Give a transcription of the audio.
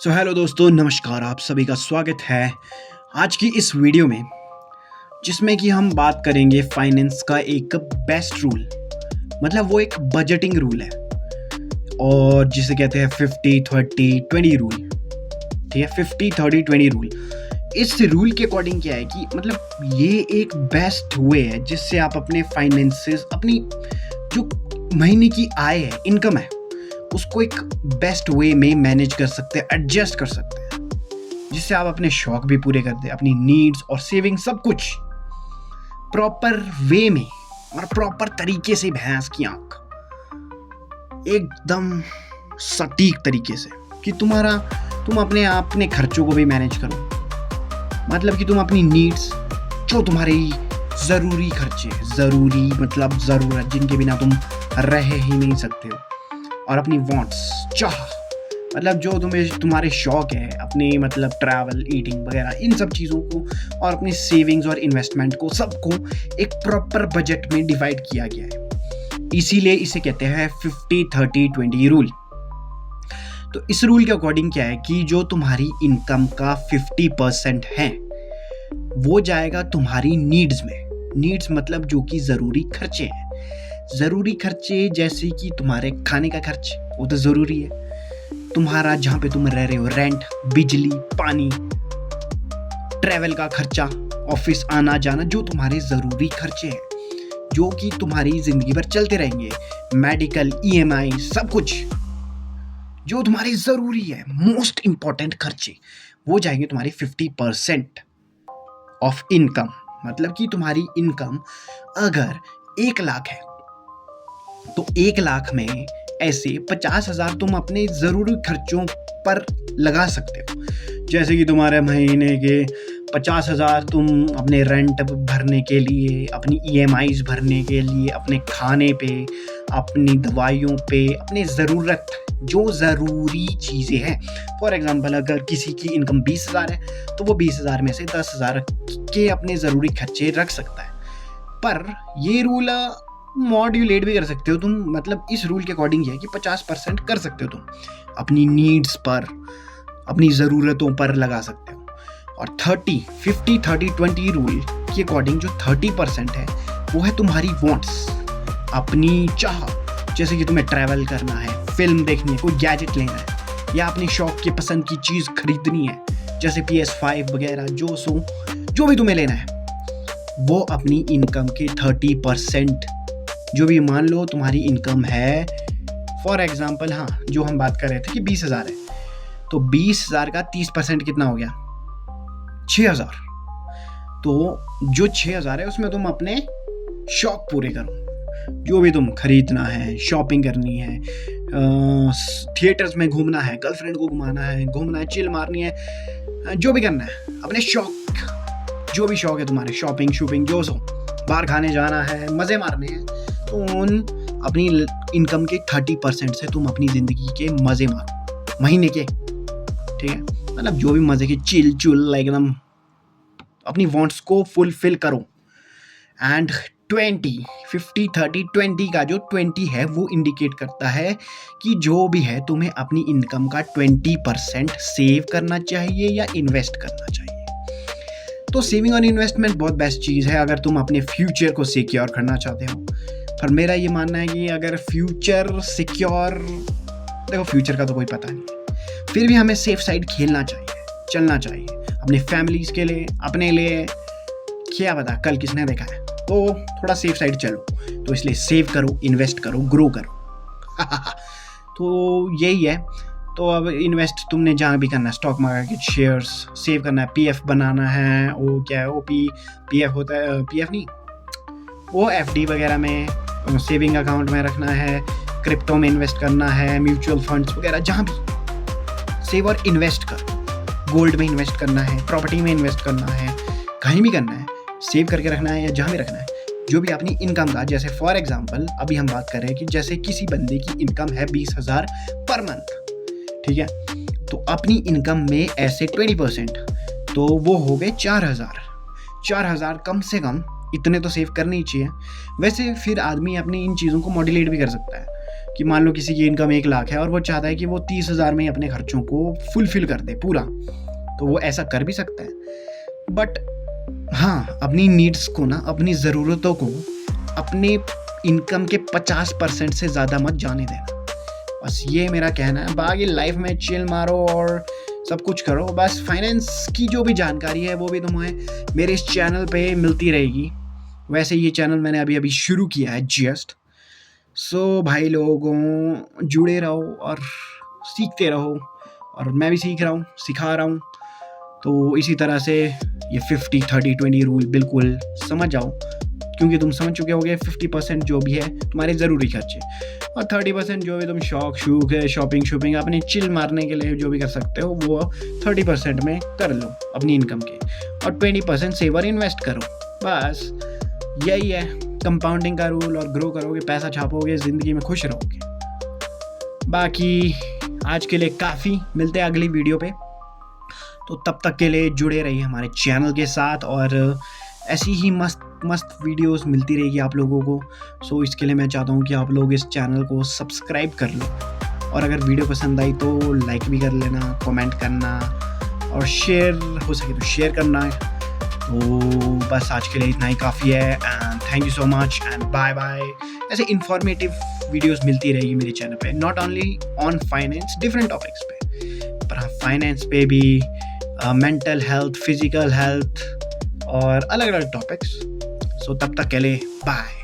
So hello दोस्तों, नमस्कार। आप सभी का स्वागत है आज की इस वीडियो में, जिसमें कि हम बात करेंगे फाइनेंस का एक बेस्ट रूल। मतलब वो एक बजटिंग रूल है और जिसे कहते हैं 50-30-20 रूल। ठीक है, 50-30-20 रूल। इस रूल के अकॉर्डिंग क्या है कि मतलब ये एक बेस्ट वे है जिससे आप अपने फाइनेंसेस, अपनी जो महीने की आय है, इनकम है, उसको एक बेस्ट वे में मैनेज कर सकते हैं, एडजस्ट कर सकते हैं, जिससे आप अपने शौक भी पूरे कर दें, अपनी नीड्स और सेविंग सब कुछ प्रॉपर वे में और प्रॉपर तरीके से। भैंस की आंख एकदम सटीक तरीके से कि तुम अपने खर्चों को भी मैनेज करो। मतलब कि तुम अपनी नीड्स, जो तुम्हारी ज़रूरी खर्चे, ज़रूरी मतलब ज़रूरत, जिनके बिना तुम रह ही नहीं सकते हो, और अपनी वांट्स, चाह, मतलब जो तुम्हारे शौक है, अपने मतलब ट्रैवल, ईटिंग वगैरह, इन सब चीज़ों को, और अपनी सेविंग्स और इन्वेस्टमेंट को, सबको एक प्रॉपर बजट में डिवाइड किया गया है। इसीलिए इसे कहते हैं 50-30-20 रूल। तो इस रूल के अकॉर्डिंग क्या है कि जो तुम्हारी इनकम का 50% है वो जाएगा तुम्हारी नीड्स में। नीड्स मतलब जो कि ज़रूरी खर्चे हैं। ज़रूरी खर्चे जैसे कि तुम्हारे खाने का खर्च, वो तो ज़रूरी है। तुम्हारा जहाँ पे तुम रह रहे हो, रेंट, बिजली, पानी, ट्रैवल का खर्चा, ऑफिस आना जाना, जो तुम्हारे ज़रूरी खर्चे हैं, जो कि तुम्हारी ज़िंदगी भर चलते रहेंगे। मेडिकल, EMI, सब कुछ जो तुम्हारी ज़रूरी है, मोस्ट इम्पॉर्टेंट खर्चे, वो जाएंगे तुम्हारी 50% ऑफ इनकम। मतलब कि तुम्हारी इनकम अगर 1 लाख है तो 1 लाख में ऐसे 50,000 तुम अपने ज़रूरी खर्चों पर लगा सकते हो। जैसे कि तुम्हारे महीने के 50,000 तुम अपने रेंट भरने के लिए, अपनी EMIs भरने के लिए, अपने खाने पे, अपनी दवाइयों पे, अपने ज़रूरत, जो ज़रूरी चीज़ें हैं। फॉर एग्ज़ाम्पल, अगर किसी की इनकम 20,000 है तो वो 20,000 में से 10,000 के अपने ज़रूरी खर्चे रख सकता है। पर ये रूल मॉड्यूलेट भी कर सकते हो तुम। मतलब इस रूल के अकॉर्डिंग ये है कि 50% कर सकते हो तुम अपनी नीड्स पर, अपनी ज़रूरतों पर लगा सकते हो। और 50-30-20 रूल के अकॉर्डिंग जो 30% है वो है तुम्हारी वांट्स, अपनी चाह। जैसे कि तुम्हें ट्रैवल करना है, फिल्म देखनी है, कोई गैजेट लेना है, या अपनी शौक की पसंद की चीज़ खरीदनी है, जैसे PS5 वगैरह, जो भी तुम्हें लेना है, वो अपनी इनकम के 30%, जो भी मान लो तुम्हारी इनकम है, फॉर एग्जाम्पल, हाँ, जो हम बात कर रहे थे कि 20,000 है, तो 20,000 का 30% कितना हो गया? 6,000। तो जो 6,000 है उसमें तुम अपने शौक पूरे करो, जो भी तुम खरीदना है, शॉपिंग करनी है, थिएटर्स में घूमना है, गर्लफ्रेंड को घूमना है, चिल मारनी है, जो भी करना है, अपने शौक, जो भी शौक है तुम्हारे, शॉपिंग जो सो, बाहर खाने जाना है, मज़े मारने हैं, तो उन अपनी इनकम के 30% से तुम अपनी ज़िंदगी के मज़े मारो, महीने के। ठीक है, मतलब जो भी मज़े के चिल एकदम अपनी वांट्स को फुलफिल करो। एंड 50-30-20 का जो 20 है वो इंडिकेट करता है कि जो भी है तुम्हें अपनी इनकम का 20% सेव करना चाहिए या इन्वेस्ट करना चाहिए। तो सेविंग और इन्वेस्टमेंट बहुत बेस्ट चीज़ है अगर तुम अपने फ्यूचर को सिक्योर करना चाहते हो। पर मेरा ये मानना है कि अगर फ्यूचर सिक्योर, देखो फ्यूचर का तो कोई पता नहीं है, फिर भी हमें सेफ साइड खेलना चाहिए, चलना चाहिए, अपने फैमिलीज़ के लिए, अपने लिए। क्या पता कल किसने देखा है, तो थोड़ा सेफ साइड चलो। तो इसलिए सेव करो, इन्वेस्ट करो, ग्रो करो। तो यही है। तो अब इन्वेस्ट तुमने जहाँ भी करना है, स्टॉक मार्केट, शेयर्स, सेव करना है, PF बनाना है, वो क्या है, PF होता है, PF नहीं, वो FD वगैरह में, सेविंग अकाउंट में रखना है, क्रिप्टो में इन्वेस्ट करना है, म्यूचुअल फंड्स वगैरह, जहाँ भी सेव और इन्वेस्ट कर। गोल्ड में इन्वेस्ट करना है, प्रॉपर्टी में इन्वेस्ट करना है, कहीं भी करना है, सेव करके रखना है या जहाँ भी रखना है, जो भी अपनी इनकम का। जैसे फॉर एग्जांपल अभी हम बात कर रहे हैं कि जैसे किसी बंदे की इनकम है 20,000 पर मंथ, ठीक है, तो अपनी इनकम में ऐसे 20%, तो वो हो गए 4,000 कम से कम इतने तो सेव करने ही चाहिए। वैसे फिर आदमी अपनी इन चीज़ों को मॉड्यूलेट भी कर सकता है कि मान लो किसी की इनकम 1 लाख है और वो चाहता है कि वो 30,000 में ही अपने खर्चों को फुलफिल कर दे पूरा, तो वो ऐसा कर भी सकता है। बट हाँ, अपनी नीड्स को ना, अपनी ज़रूरतों को अपने इनकम के 50% से ज़्यादा मत जाने देना। बस ये मेरा कहना है। बाकी लाइफ में चिल मारो और सब कुछ करो। बस फाइनेंस की जो भी जानकारी है वो भी तुम्हें मेरे इस चैनल पे मिलती रहेगी। वैसे ये चैनल मैंने अभी शुरू किया है जस्ट। सो भाई लोगों, जुड़े रहो और सीखते रहो, और मैं भी सीख रहा हूँ, सिखा रहा हूँ। तो इसी तरह से ये 50-30-20 रूल बिल्कुल समझ जाओ, क्योंकि तुम समझ चुके होगे 50% जो भी है तुम्हारे ज़रूरी खर्चे, और 30% जो भी तुम शौक है, शॉपिंग अपने चिल मारने के लिए जो भी कर सकते हो वो 30% में कर लो अपनी इनकम के, और 20% सेवर इन्वेस्ट करो। बस यही है कंपाउंडिंग का रूल। और ग्रो करोगे, पैसा छापोगे, ज़िंदगी में खुश रहोगे। बाकी आज के लिए काफ़ी, मिलते हैं अगली वीडियो पे। तो तब तक के लिए जुड़े रहिए हमारे चैनल के साथ, और ऐसी ही मस्त वीडियोस मिलती रहेगी आप लोगों को। सो इसके लिए मैं चाहता हूँ कि आप लोग इस चैनल को सब्सक्राइब कर लो, और अगर वीडियो पसंद आई तो लाइक भी कर लेना, कमेंट करना, और शेयर हो सके तो शेयर करना। तो बस आज के लिए इतना ही काफ़ी है, and thank you so much and bye bye. ऐसे इंफॉर्मेटिव वीडियोस मिलती रहेगी मेरे चैनल पे, not only on finance, different topics पे, पर हाँ फाइनेंस पे भी, मेंटल हेल्थ, फिजिकल हेल्थ और अलग अलग टॉपिक्स। सो तब तक के लिए बाय।